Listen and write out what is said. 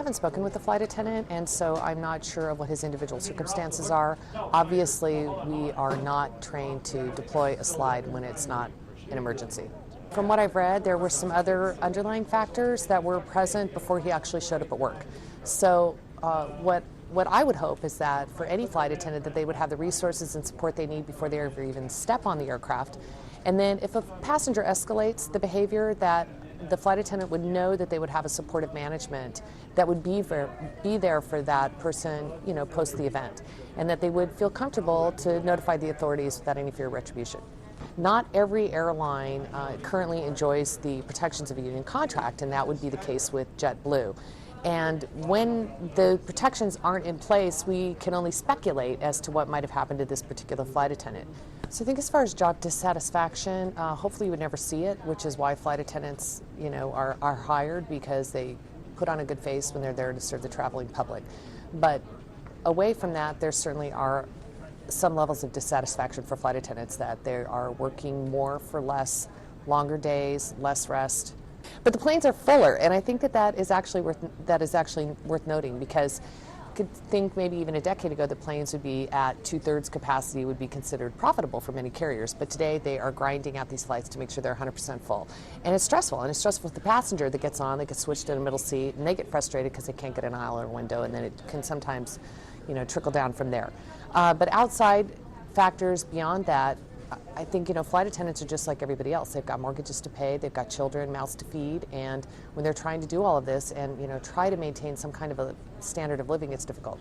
haven't spoken with the flight attendant, and so I'm not sure of what his individual circumstances are. Obviously, we are not trained to deploy a slide when it's not an emergency. From what I've read, there were some other underlying factors that were present before he actually showed up at work. So what I would hope is that for any flight attendant that they would have the resources and support they need before they ever even step on the aircraft. And then if a passenger escalates the behavior, that the flight attendant would know that they would have a supportive management that would be there for that person, post the event, and that they would feel comfortable to notify the authorities without any fear of retribution. Not every airline currently enjoys the protections of a union contract, and that would be the case with JetBlue. And when the protections aren't in place, we can only speculate as to what might have happened to this particular flight attendant. So I think as far as job dissatisfaction, hopefully you would never see it, which is why flight attendants, are hired, because they put on a good face when they're there to serve the traveling public. But away from that, there certainly are some levels of dissatisfaction for flight attendants, that they are working more for less, longer days, less rest. But the planes are fuller, and I think that is actually worth noting, because you could think maybe even a decade ago that planes would be at 2/3 capacity, would be considered profitable for many carriers. But today they are grinding out these flights to make sure they're 100% full. And it's stressful. And it's stressful for the passenger that gets on, they get switched to a middle seat, and they get frustrated because they can't get an aisle or a window, and then it can sometimes trickle down from there. But outside factors beyond that, I think, flight attendants are just like everybody else. They've got mortgages to pay, they've got children, mouths to feed, and when they're trying to do all of this and, try to maintain some kind of a standard of living, it's difficult.